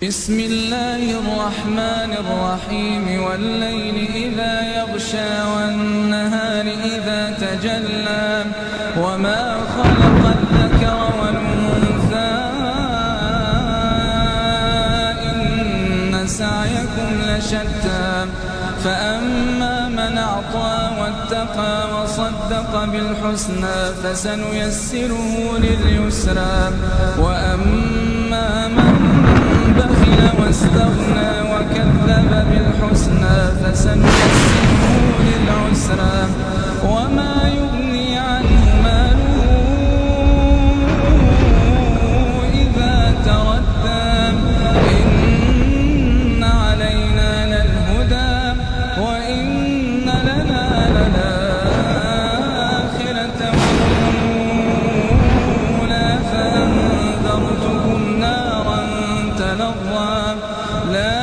بسم الله الرحمن الرحيم والليل إذا يغشى والنهار إذا تجلى وما خلق الذكر والأنثى إن سعيكم لشتى فأما من أعطى واتقى وصدق بالحسنى فسنيسره لليسرى وأما من بخل واستغنى وكذب بالحسنى فسنيسره للعسرى وما يغني عنه ماله إذا تردى إن علينا للهدى وإن لنا للآخرة والأولى فأنذرتكم نارا تلظى لا